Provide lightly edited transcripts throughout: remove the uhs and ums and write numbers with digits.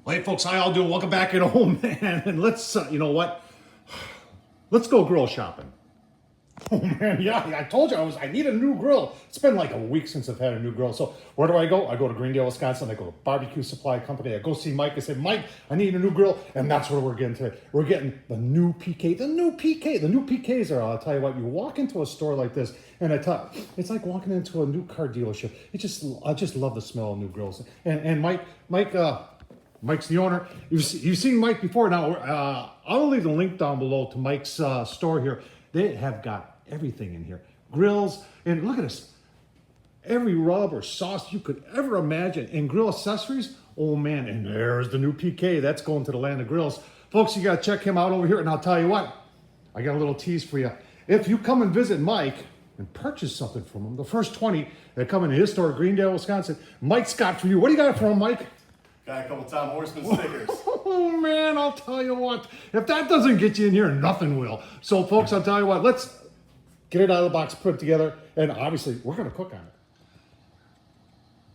Well, hey, folks, how y'all doing? Welcome back at home, man. And let's, you know what? Let's go grill shopping. Oh man, yeah, I told you I need a new grill. It's been like a week since I've had a new grill. So where do I go? I go to Greendale, Wisconsin. I go to Barbecue Supply Company. I go see Mike. I say, Mike, I need a new grill, and that's what we're getting today. We're getting the new PK. The new PK. The new PKs are. I'll tell you what. You walk into a store like this, and it's like walking into a new car dealership. I just love the smell of new grills. And Mike's the owner. You've seen Mike before. Now, I'll leave the link down below to Mike's store here. They have got everything in here. Grills, and look at this. Every rub or sauce you could ever imagine. And grill accessories, oh man, and there's the new PK. That's going to the land of grills. Folks, you got to check him out over here. And I'll tell you what, I got a little tease for you. If you come and visit Mike and purchase something from him, the first 20 that come into his store, Greendale, Wisconsin, Mike's got for you. What do you got for him, Mike? Got a couple Tom Horsman stickers. Oh man, I'll tell you what. If that doesn't get you in here, nothing will. So folks, I'll tell you what, let's get it out of the box, put it together, and obviously we're gonna cook on it.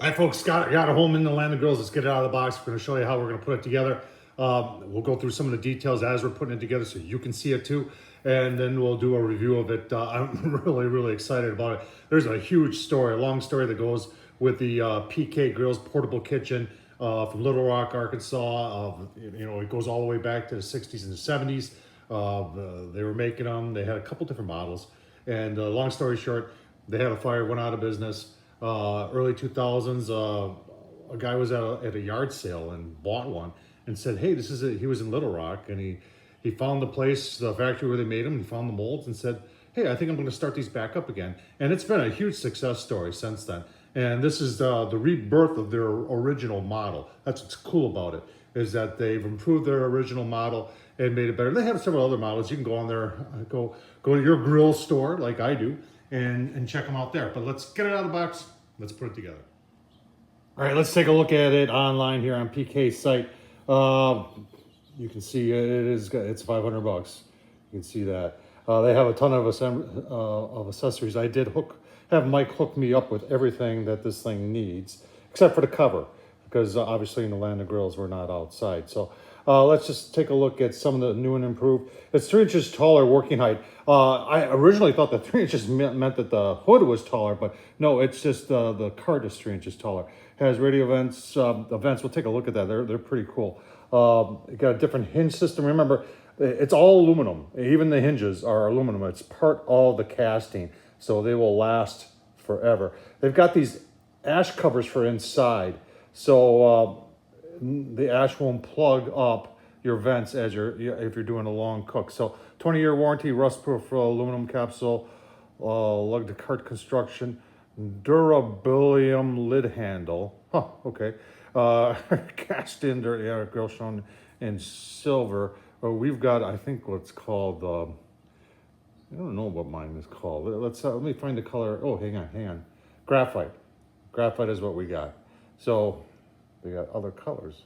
All right, folks, got it home in the land of grills. Let's get it out of the box. We're gonna show you how we're gonna put it together. We'll go through some of the details as we're putting it together so you can see it too. And then we'll do a review of it. I'm really excited about it. There's a huge story, a long story that goes with the PK Grills portable kitchen. From Little Rock, Arkansas. It goes all the way back to the 60s and the 70s. They were making them. They had a couple different models. And long story short, they had a fire, went out of business. Early 2000s, a guy was at a yard sale and bought one and said, hey, this is it. He was in Little Rock, and he found the place, the factory where they made them. He found the molds and said, hey, I think I'm going to start these back up again. And it's been a huge success story since then. And this is the rebirth of their original model. That's what's cool about it, is that they've improved their original model and made it better. They have several other models. You can go on there, go to your grill store like I do, and check them out there. But let's get it out of the box. Let's put it together. All right, let's take a look at it online here on PK's site. You can see it's $500. You can see that. They have a ton of accessories. I did have Mike hook me up with everything that this thing needs, except for the cover, because obviously in the land of grills, we're not outside. So let's just take a look at some of the new and improved. It's 3 inches taller working height. I originally thought that 3 inches meant that the hood was taller, but no, it's just the cart is 3 inches taller. It has radio vents, we'll take a look at that. They're pretty cool. It got a different hinge system. Remember, it's all aluminum. Even the hinges are aluminum. It's part of the casting, so they will last forever. They've got these ash covers for inside, so the ash won't plug up your vents if you're doing a long cook. So 20-year warranty, rust-proof aluminum capsule, lug to cart construction, durabilium lid handle. Huh, okay. Cast in grill shown in silver. We've got, I think, what's called, I don't know what mine is called. Let me find the color. Oh, hang on. Graphite. Graphite is what we got. So we got other colors.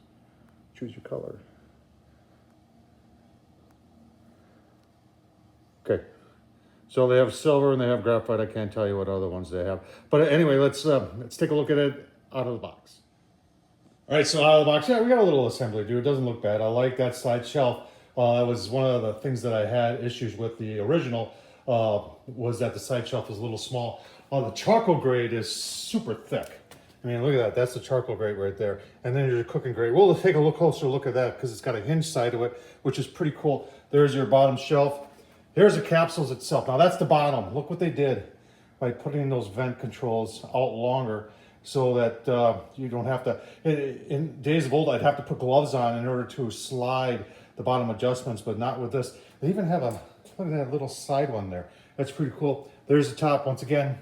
Choose your color. Okay. So they have silver and they have graphite. I can't tell you what other ones they have. But anyway, let's take a look at it out of the box. All right, so out of the box, yeah, we got a little assembly, dude. It doesn't look bad. I like that side shelf. That was one of the things that I had issues with the original, was that the side shelf was a little small. The charcoal grate is super thick. I mean, look at that. That's the charcoal grate right there. And then your cooking grate. We'll take a closer look at that because it's got a hinge side to it, which is pretty cool. There's your bottom shelf. Here's the capsules itself. Now, that's the bottom. Look what they did by putting those vent controls out longer, so that you don't have to, in days of old, I'd have to put gloves on in order to slide the bottom adjustments, but not with this. They even have look at that little side one there. That's pretty cool. There's the top once again,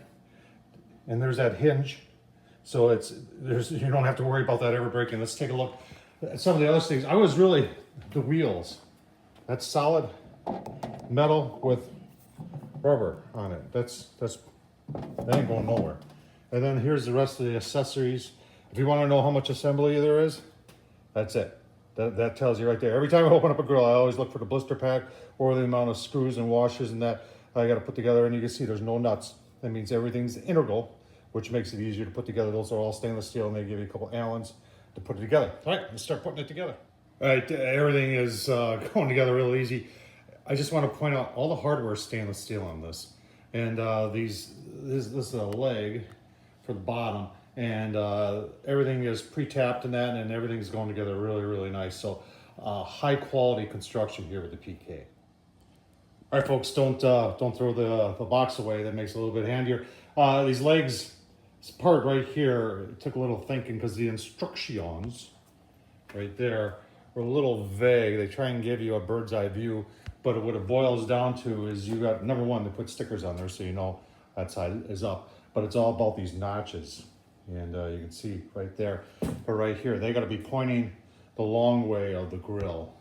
and there's that hinge. So you don't have to worry about that ever breaking. Let's take a look at some of the other things. The wheels. That's solid metal with rubber on it. That ain't going nowhere. And then here's the rest of the accessories. If you want to know how much assembly there is, that's it. That tells you right there. Every time I open up a grill, I always look for the blister pack or the amount of screws and washers and that I got to put together. And you can see there's no nuts. That means everything's integral, which makes it easier to put together. Those are all stainless steel, and they give you a couple Allens to put it together. All right, let's start putting it together. All right, everything is going together real easy. I just want to point out all the hardware is stainless steel on this. And this is a leg for the bottom. And everything is pre-tapped in that, and everything's going together really, really nice. So high quality construction here with the PK. All right, folks, don't throw the box away. That makes it a little bit handier. These legs, this part right here, it took a little thinking because the instructions right there were a little vague. They try and give you a bird's eye view, but what it boils down to is you got, number one, they put stickers on there so you know that side is up, but it's all about these notches. And you can see right there, but right here, they got to be pointing the long way of the grill.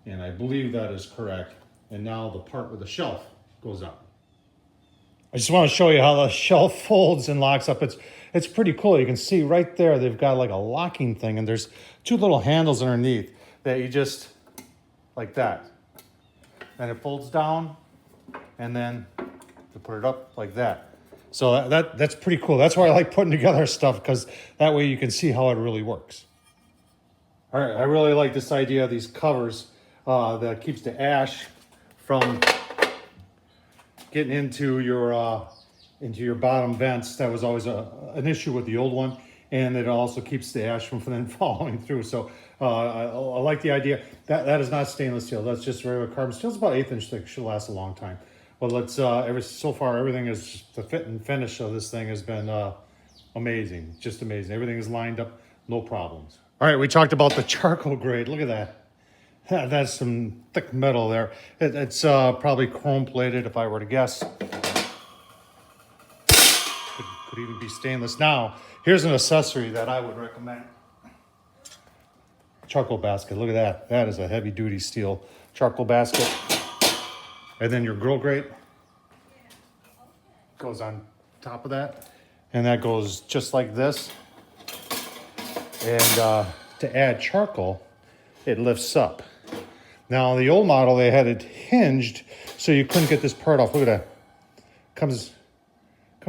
And I believe that is correct. And now the part where the shelf goes up. I just want to show you how the shelf folds and locks up. It's pretty cool. You can see right there, they've got like a locking thing, and there's two little handles underneath that you just, like that. And it folds down, and then you put it up like that. So that's pretty cool. That's why I like putting together stuff, because that way you can see how it really works. All right, I really like this idea of these covers that keeps the ash from getting into your bottom vents. That was always an issue with the old one, and it also keeps the ash from then falling through. So I like the idea. That is not stainless steel. That's just regular carbon steel. It's about 1/8 inch thick. Should last a long time. But let's so far everything is, the fit and finish of this thing has been amazing, just amazing. Everything is lined up, no problems. All right, we talked about the charcoal grade. Look at that. That's some thick metal there. It's probably chrome plated if I were to guess. Could even be stainless. Now, here's an accessory that I would recommend. Charcoal basket, look at that. That is a heavy duty steel charcoal basket. And then your grill grate goes on top of that. And that goes just like this. And to add charcoal, it lifts up. Now, the old model, they had it hinged, so you couldn't get this part off. Look at that. Comes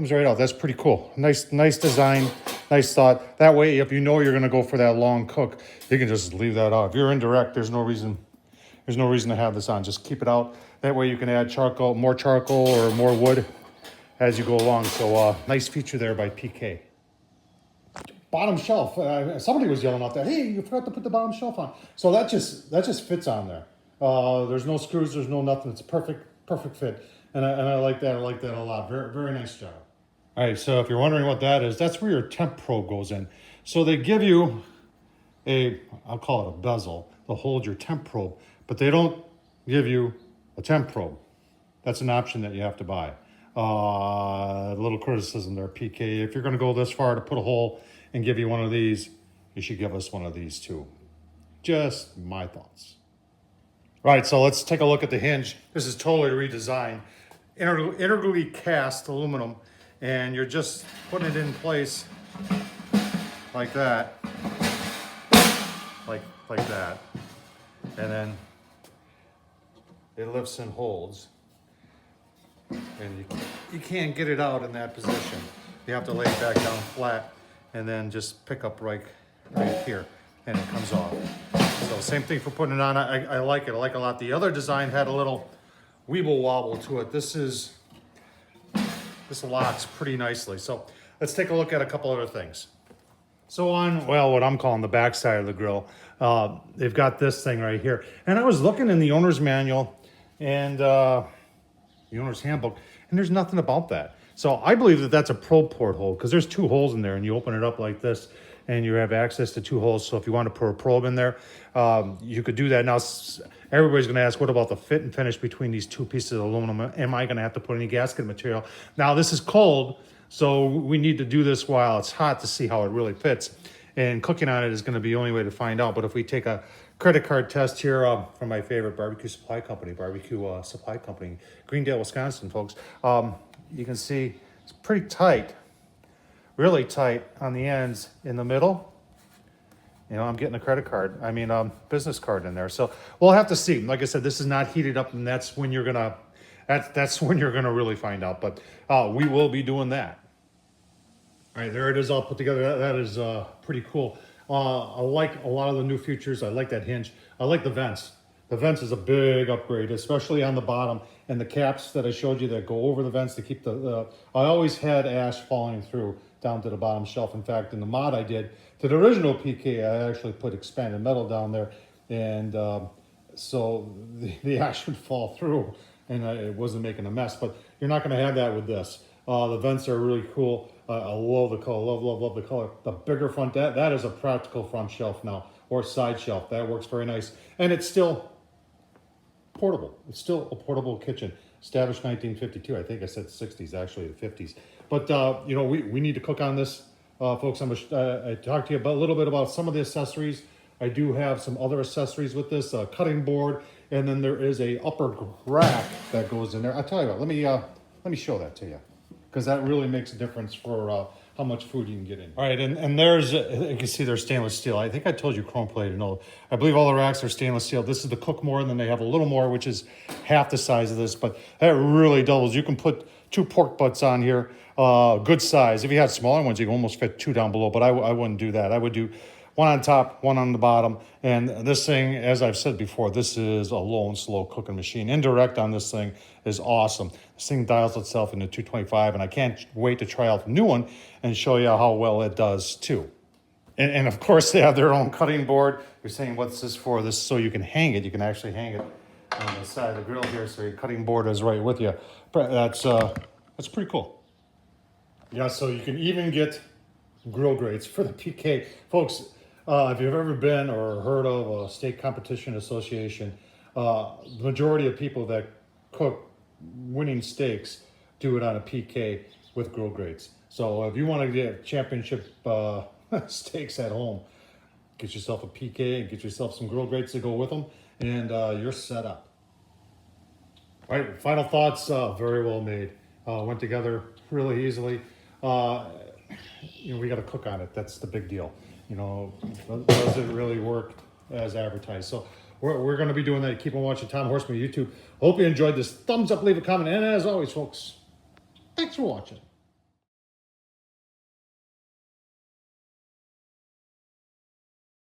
right out. That's pretty cool. Nice design, nice thought. That way, if you know you're gonna go for that long cook, you can just leave that off. If you're indirect, there's no reason to have this on. Just keep it out. That way you can add charcoal, more charcoal or more wood as you go along. So nice feature there by PK. Bottom shelf. Somebody was yelling out there, "Hey, you forgot to put the bottom shelf on." So that just fits on there. There's no screws. There's no nothing. It's a perfect fit. And I like that. I like that a lot. Very, very nice job. All right. So if you're wondering what that is, that's where your temp probe goes in. So they give you I'll call it a bezel to hold your temp probe, but they don't give you a temp probe. That's an option that you have to buy. A little criticism there, PK. If you're going to go this far to put a hole and give you one of these, you should give us one of these too. Just my thoughts. All right, so let's take a look at the hinge. This is totally redesigned. Integrally cast aluminum, and you're just putting it in place like that. Like that. And then it lifts and holds. And you can't get it out in that position. You have to lay it back down flat and then just pick up right here, and it comes off. So same thing for putting it on. I like it. I like it a lot. The other design had a little weeble wobble to it. This locks pretty nicely. So let's take a look at a couple other things. So on, well, what I'm calling the back side of the grill, they've got this thing right here. And I was looking in the owner's manual and the owner's handbook, and there's nothing about that. So I believe that that's a probe port hole, because there's two holes in there, and you open it up like this, and you have access to two holes. So if you want to put a probe in there, you could do that. Now, everybody's going to ask, what about the fit and finish between these two pieces of aluminum? Am I going to have to put any gasket material? Now, this is cold, so we need to do this while it's hot to see how it really fits. And cooking on it is going to be the only way to find out. But if we take a credit card test here from my favorite barbecue supply company, Greendale, Wisconsin, folks, you can see it's pretty tight, really tight on the ends in the middle. You know, I'm getting a credit card, business card in there. So we'll have to see. Like I said, this is not heated up, and that's when you're gonna really find out. But we will be doing that. All right, there it is all put together. That is pretty cool. I like a lot of the new features. I like that hinge. I like the vents. The vents is a big upgrade, especially on the bottom, and the caps that I showed you that go over the vents to keep I always had ash falling through down to the bottom shelf. In fact, in the mod I did to the original PK, I actually put expanded metal down there, and so the ash would fall through, and it wasn't making a mess. But you're not going to have that with this. The vents are really cool. I love the color, love the color. The bigger front, that is a practical front shelf now, or side shelf. That works very nice. And it's still portable. It's still a portable kitchen. Established 1952. I think I said 60s, actually the 50s. But, you know, we need to cook on this. Folks, I talked to you about, a little bit about some of the accessories. I do have some other accessories with this, cutting board, and then there is a upper rack that goes in there. I'll tell you what, let me show that to you, because that really makes a difference for how much food you can get in. All right, and there's, you can see there's stainless steel. I think I told you chrome plated. No, I believe all the racks are stainless steel. This is the cook more, and then they have a little more, which is half the size of this, but that really doubles. You can put 2 pork butts on here, good size. If you had smaller ones, you can almost fit 2 down below, but I wouldn't do that. I would do 1 on top, 1 on the bottom. And this thing, as I've said before, this is a low and slow cooking machine. Indirect on this thing is awesome. This thing dials itself into 225, and I can't wait to try out the new one and show you how well it does too. And of course, they have their own cutting board. You're saying, what's this for? This is so you can hang it. You can actually hang it on the side of the grill here, so your cutting board is right with you. That's pretty cool. Yeah, so you can even get grill grates for the PK. Folks, if you've ever been or heard of a steak competition association, the majority of people that cook winning steaks do it on a PK with grill grates. So if you want to get championship steaks at home, get yourself a PK and get yourself some grill grates to go with them, and you're set up. All right, final thoughts, very well made. Went together really easily. You know, we got to cook on it. That's the big deal. You know, does it really work as advertised? So we're going to be doing that. Keep on watching Tom Horsman YouTube. Hope you enjoyed this. Thumbs up, leave a comment, and as always, folks, thanks for watching.